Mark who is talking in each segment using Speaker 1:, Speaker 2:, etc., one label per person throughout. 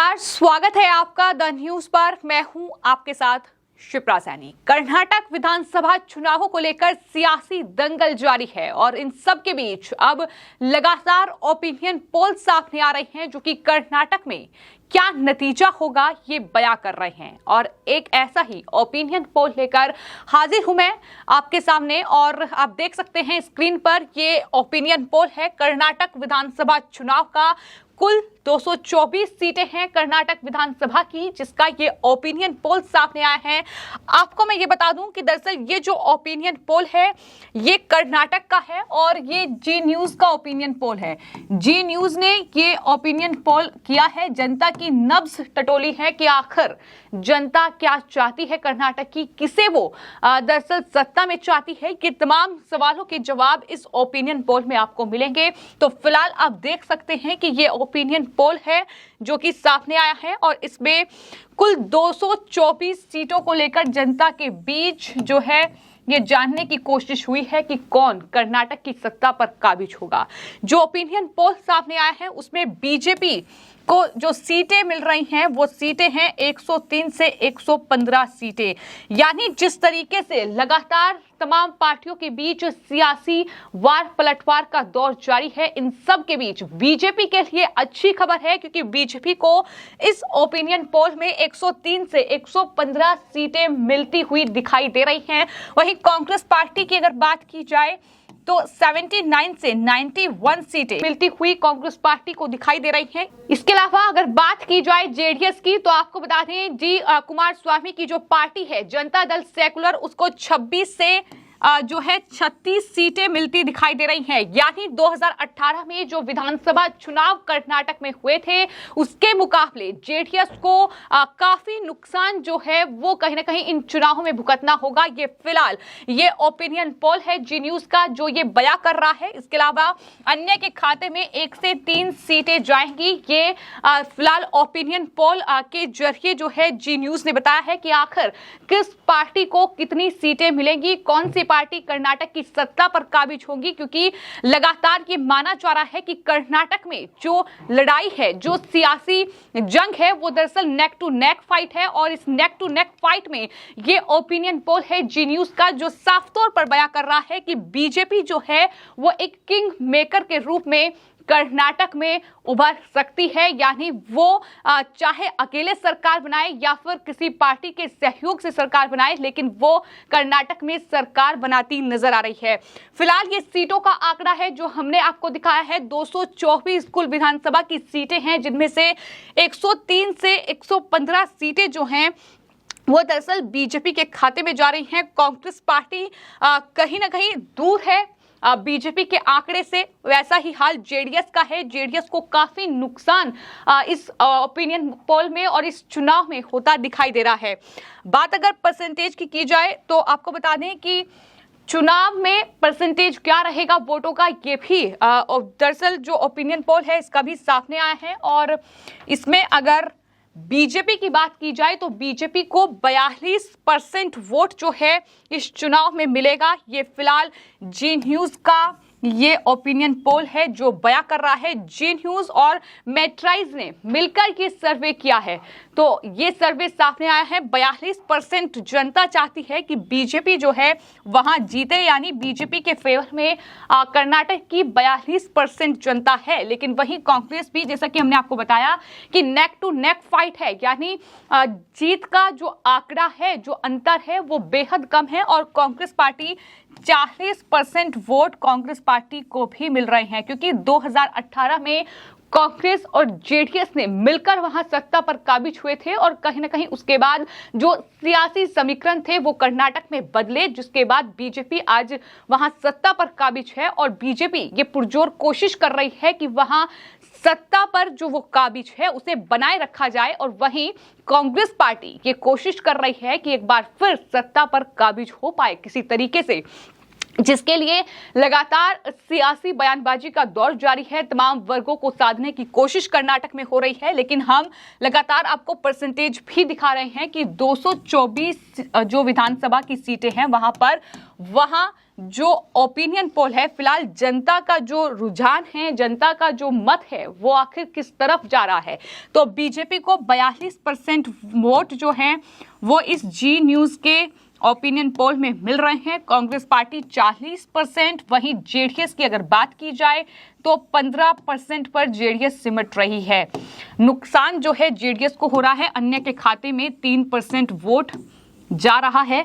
Speaker 1: नमस्कार, स्वागत है आपका द न्यूज पर। मैं हूं आपके साथ शिप्रा सैनी। कर्नाटक विधानसभा चुनावों को लेकर सियासी दंगल जारी है और इन सब के बीच अब लगातार ओपिनियन पोल सामने आ रहे हैं जो कि कर्नाटक में क्या नतीजा होगा ये बयां कर रहे हैं। और एक ऐसा ही ओपिनियन पोल लेकर हाजिर हूं मैं आपके सामने और आप देख सकते हैं स्क्रीन पर ये ओपिनियन पोल है कर्नाटक विधानसभा चुनाव का। कुल 224 सीटें हैं कर्नाटक विधानसभा की, जिसका ये ओपिनियन पोल सामने आया है। आपको मैं ये बता दूं कि दरअसल ये जो ओपिनियन पोल है ये कर्नाटक का है और ये जी न्यूज का ओपिनियन पोल है। जी न्यूज ने ये ओपिनियन पोल किया है, जनता की नब्ज टटोली है कि आखिर जनता क्या चाहती है कर्नाटक की, किसे वो दरअसल सत्ता में चाहती है। ये तमाम सवालों के जवाब इस ओपिनियन पोल में आपको मिलेंगे। तो फिलहाल आप देख सकते हैं कि ये ओपिनियन पोल है जो कि सामने आया है और इसमें कुल 224 सीटों को लेकर जनता के बीच जो है ये जानने की कोशिश हुई है कि कौन कर्नाटक की सत्ता पर काबिज होगा। जो ओपिनियन पोल सामने आया है उसमें बीजेपी को जो सीटें मिल रही हैं वो सीटें हैं 103 से 115 सीटें। यानी जिस तरीके से लगातार तमाम पार्टियों के बीच सियासी वार पलटवार का दौर जारी है, इन सब के बीच बीजेपी के लिए अच्छी खबर है क्योंकि बीजेपी को इस ओपिनियन पोल में 103 से 115 सीटें मिलती हुई दिखाई दे रही हैं। वहीं कांग्रेस पार्टी की अगर बात की जाए तो 79 से 91 सीटें मिलती हुई कांग्रेस पार्टी को दिखाई दे रही हैं। इसके अलावा अगर बात की जाए जेडीएस की तो आपको बता दें जी कुमार स्वामी की जो पार्टी है जनता दल सेकुलर, उसको 26 से जो है 36 सीटें मिलती दिखाई दे रही हैं। यानी 2018 में जो विधानसभा चुनाव कर्नाटक में हुए थे उसके मुकाबले जेडीएस को काफी नुकसान जो है वो कहीं ना कहीं इन चुनावों में भुगतना होगा। ये फिलहाल ये ओपिनियन पोल है जी न्यूज का जो ये बयां कर रहा है। इसके अलावा अन्य के खाते में 1 से 3 सीटें जाएंगी। ये फिलहाल ओपिनियन पोल के जरिए जो है जी न्यूज ने बताया है कि आखिर किस पार्टी को कितनी सीटें मिलेंगी, कौन सी पार्टी कर्नाटक की सत्ता पर काबिज होगी, क्योंकि लगातार ये माना जा रहा है कि कर्नाटक में जो लड़ाई है, जो सियासी जंग है वो दरअसल नेक टू नेक फाइट है। और इस नेक टू नेक फाइट में ये ओपिनियन पोल है जी न्यूज का जो साफ तौर पर बयां कर रहा है कि बीजेपी जो है वो एक किंग मेकर के रूप में कर्नाटक में उभर सकती है। यानी वो चाहे अकेले सरकार बनाए या फिर किसी पार्टी के सहयोग से सरकार बनाए, लेकिन वो कर्नाटक में सरकार बनाती नजर आ रही है। फिलहाल ये सीटों का आंकड़ा है जो हमने आपको दिखाया है। 224 कुल विधानसभा की सीटें हैं जिनमें से 103 से 115 सीटें जो हैं वो दरअसल बीजेपी के खाते में जा रही हैं। कांग्रेस पार्टी कहीं ना कहीं दूर है बीजेपी के आंकड़े से। वैसा ही हाल जेडीएस का है। जेडीएस को काफी नुकसान इस ओपिनियन पोल में और इस चुनाव में होता दिखाई दे रहा है। बात अगर परसेंटेज की जाए तो आपको बता दें कि चुनाव में परसेंटेज क्या रहेगा वोटों का, ये भी दरअसल जो ओपिनियन पोल है इसका भी सामने आया है। और इसमें अगर बीजेपी की बात की जाए तो बीजेपी को 42% वोट जो है इस चुनाव में मिलेगा। ये फिलहाल जी न्यूज का ये ओपिनियन पोल है जो बयां कर रहा है। जी न्यूज और मेट्राइज ने मिलकर ये सर्वे किया है तो ये सर्वे सामने आया है 42% जनता चाहती है कि बीजेपी जो है वहां जीते। यानी बीजेपी के फेवर में कर्नाटक की 42% जनता है। लेकिन वहीं कांग्रेस भी, जैसा कि हमने आपको बताया कि नेक टू नेक फाइट है, यानी जीत का जो आंकड़ा है, जो अंतर है वो बेहद कम है। और Congress party 40% vote Congress party को भी मिल रहे हैं क्योंकि 2018 में कांग्रेस और जेडीएस ने मिलकर वहां सत्ता पर काबिज हुए थे और कहीं ना कहीं उसके बाद जो सियासी समीकरण थे वो कर्नाटक में बदले, जिसके बाद बीजेपी आज वहां सत्ता पर काबिज है। और बीजेपी ये पुरजोर कोशिश कर रही है कि वहां सत्ता पर जो वो काबिज है उसे बनाए रखा जाए। और वहीं कांग्रेस पार्टी ये कोशिश कर रही है कि एक बार फिर सत्ता पर काबिज हो पाए किसी तरीके से, जिसके लिए लगातार सियासी बयानबाजी का दौर जारी है। तमाम वर्गों को साधने की कोशिश कर्नाटक में हो रही है। लेकिन हम लगातार आपको परसेंटेज भी दिखा रहे हैं कि 224 जो विधानसभा की सीटें हैं वहां जो ओपिनियन पोल है, फिलहाल जनता का जो रुझान है, जनता का जो मत है, वो आखिर किस तरफ जा रहा है। तो बीजेपी को 42% वोट जो हैं वो इस जी न्यूज़ के ओपिनियन पोल में मिल रहे हैं। कांग्रेस पार्टी 40%, वहीं जेडीएस की अगर बात की जाए तो 15% पर जेडीएस सिमट रही है। नुकसान जो है जेडीएस को हो रहा है, अन्य के खाते में 3% वोट जा रहा है,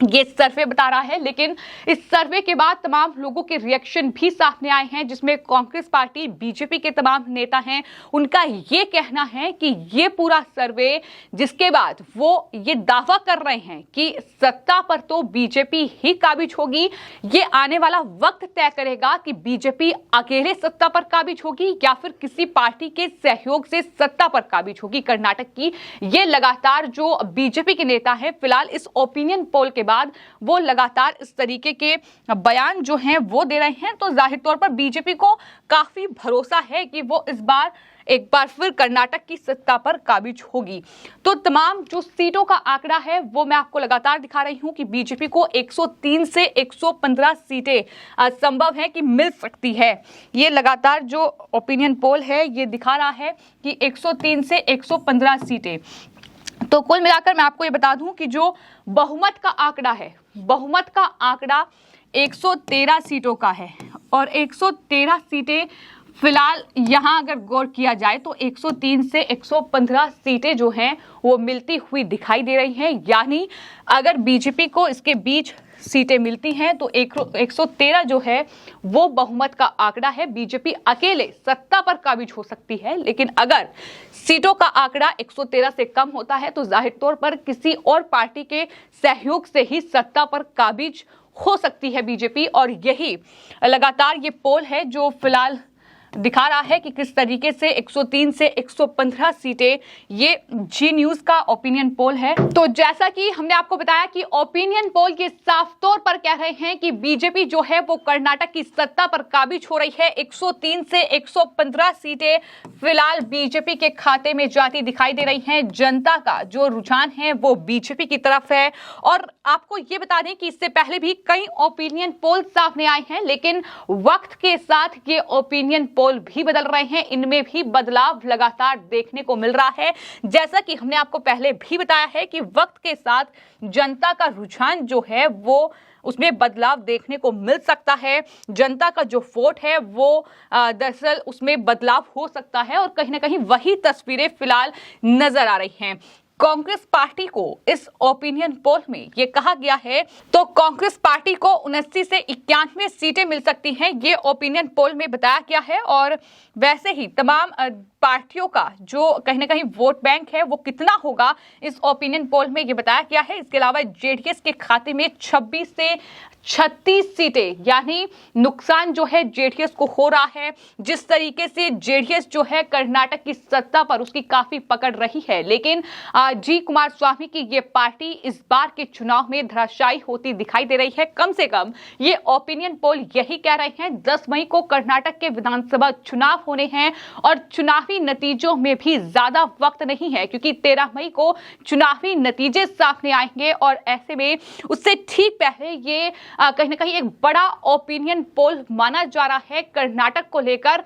Speaker 1: ये सर्वे बता रहा है। लेकिन इस सर्वे के बाद तमाम लोगों के रिएक्शन भी सामने आए हैं, जिसमें कांग्रेस पार्टी, बीजेपी के तमाम नेता हैं, उनका ये कहना है कि ये पूरा सर्वे जिसके बाद वो ये दावा कर रहे हैं कि सत्ता पर तो बीजेपी ही काबिज होगी, ये आने वाला वक्त तय करेगा कि बीजेपी अकेले सत्ता पर काबिज होगी या फिर किसी पार्टी के सहयोग से सत्ता पर काबिज होगी कर्नाटक की। ये लगातार जो बीजेपी के नेता हैं, फिलहाल इस ओपिनियन पोल के बाद वो लगातार इस तरीके के बयान जो हैं वो दे रहे हैं। तो जाहिर तौर पर बीजेपी को काफी भरोसा है कि वो इस बार एक बार फिर कर्नाटक की सत्ता पर काबिज होगी। तो तमाम जो सीटों का आंकड़ा है वो मैं आपको लगातार दिखा रही हूं कि बीजेपी को 103 से 115 सीटें संभव है कि मिल सकती है। ये लगातार जो ओपिनियन पोल है ये दिखा रहा है कि 103 से 115 सीटें। तो कुल मिलाकर मैं आपको ये बता दूं कि जो बहुमत का आंकड़ा है, बहुमत का आंकड़ा 113 सीटों का है और 113 सीटें फिलहाल यहां अगर गौर किया जाए तो 103 से 115 सीटें जो हैं वो मिलती हुई दिखाई दे रही हैं। यानी अगर बीजेपी को इसके बीच सीटें मिलती हैं तो 113 जो है वो बहुमत का आंकड़ा है। बीजेपी अकेले सत्ता पर काबिज हो सकती है, लेकिन अगर सीटों का आंकड़ा 113 से कम होता है तो जाहिर तौर पर किसी और पार्टी के सहयोग से ही सत्ता पर काबिज हो सकती है बीजेपी। और यही लगातार ये पोल है जो फिलहाल दिखा रहा है कि किस तरीके से 103 से 115 सीटें, ये जी न्यूज़ का ओपिनियन पोल है। तो जैसा कि हमने आपको बताया कि ओपिनियन पोल ये साफ तौर पर कह रहे हैं कि बीजेपी जो है वो कर्नाटक की सत्ता पर काबिज हो रही है। 103 से 115 सीटें फिलहाल बीजेपी के खाते में जाती दिखाई दे रही हैं। जनता का जो रुझान है वो बीजेपी की तरफ है। और आपको ये बता दें कि इससे पहले भी कई ओपिनियन पोल सामने आए हैं, लेकिन वक्त के साथ ये ओपिनियन पोल भी बदल रहे हैं, इनमें भी बदलाव लगातार देखने को मिल रहा है। जैसा कि हमने आपको पहले भी बताया है कि वक्त के साथ जनता का रुझान जो है वो उसमें बदलाव देखने को मिल सकता है। जनता का जो वोट है वो दरअसल उसमें बदलाव हो सकता है और कहीं ना कहीं वही तस्वीरें फिलहाल नजर आ रही हैं। कांग्रेस पार्टी को इस ओपिनियन पोल में ये कहा गया है, तो कांग्रेस पार्टी को 79 से 91 सीटें मिल सकती हैं, ये ओपिनियन पोल में बताया गया है। और वैसे ही तमाम पार्टियों का जो कहीं ना कहीं वोट बैंक है वो कितना होगा इस ओपिनियन पोल में ये बताया गया है। इसके अलावा जेडीएस के खाते में 26 से 36 सीटें, यानी नुकसान जो है जेडीएस को हो रहा है। जिस तरीके से जेडीएस जो है कर्नाटक की सत्ता पर उसकी काफी पकड़ रही है, लेकिन जी कुमारस्वामी की ये पार्टी इस बार के चुनाव में धराशायी होती दिखाई दे रही है। कम से कम ये ओपिनियन पोल यही कह रहे हैं। 10 मई को कर्नाटक के विधानसभा चुनाव होने हैं और चुनावी नतीजों में भी ज्यादा वक्त नहीं है, क्योंकि 13 मई को चुनावी नतीजे सामने आएंगे और ऐसे में उससे ठीक पहले ये कहीं ना कहीं एक बड़ा ओपिनियन पोल माना जा रहा है कर्नाटक को लेकर,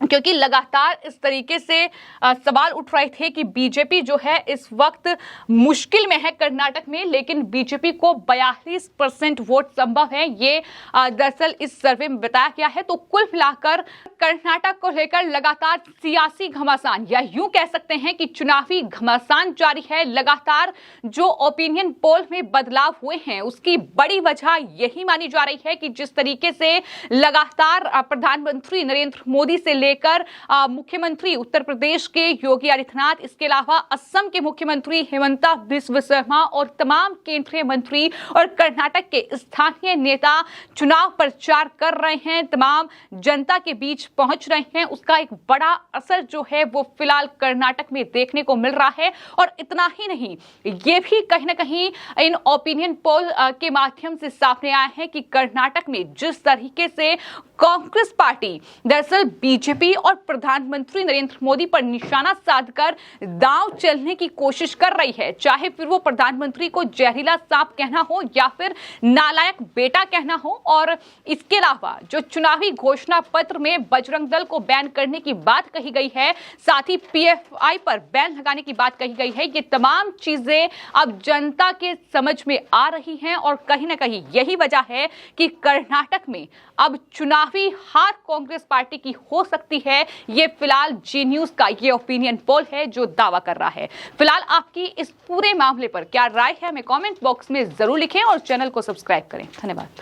Speaker 1: क्योंकि लगातार इस तरीके से सवाल उठ रहे थे कि बीजेपी जो है इस वक्त मुश्किल में है कर्नाटक में, लेकिन बीजेपी को 42% वोट संभव है, ये दरअसल इस सर्वे में बताया गया है। तो कुल मिलाकर कर्नाटक को लेकर लगातार सियासी घमासान, या यूं कह सकते हैं कि चुनावी घमासान जारी है। लगातार जो ओपिनियन पोल में बदलाव हुए हैं उसकी बड़ी वजह यही मानी जा रही है कि जिस तरीके से लगातार प्रधानमंत्री नरेंद्र मोदी से लेकर मुख्यमंत्री उत्तर प्रदेश के योगी आदित्यनाथ, इसके अलावा असम के मुख्यमंत्री हेमंता बिस्वा शर्मा और तमाम केंद्रीय मंत्री और कर्नाटक के स्थानीय नेता चुनाव प्रचार कर रहे हैं, तमाम जनता के बीच पहुंच रहे हैं, उसका एक बड़ा असर जो है वो फिलहाल कर्नाटक में देखने को मिल रहा है। और इतना ही नहीं, ये भी कहीं ना कहीं इन ओपिनियन पोल के माध्यम से सामने आया है कि कर्नाटक में जिस तरीके से कांग्रेस पार्टी दरअसल बीजेपी और प्रधानमंत्री नरेंद्र मोदी पर निशाना साधकर दांव चलने की कोशिश कर रही है, चाहे फिर वो प्रधानमंत्री को जहरीला सांप कहना हो या फिर नालायक बेटा कहना हो। और इसके अलावा जो चुनावी घोषणा पत्र में बजरंग दल को बैन करने की बात कही गई है, साथ ही पीएफआई पर बैन लगाने की बात कही गई है, ये तमाम चीजें अब जनता के समझ में आ रही हैं और कहीं ना कहीं यही वजह है कि कर्नाटक में अब चुनावी हार कांग्रेस पार्टी की हो सकती है। ये फिलहाल जी न्यूज का ये ओपिनियन पोल है जो दावा कर रहा है। फिलहाल आपकी इस पूरे मामले पर क्या राय है, हमें कमेंट बॉक्स में जरूर लिखें और चैनल को सब्सक्राइब करें। धन्यवाद।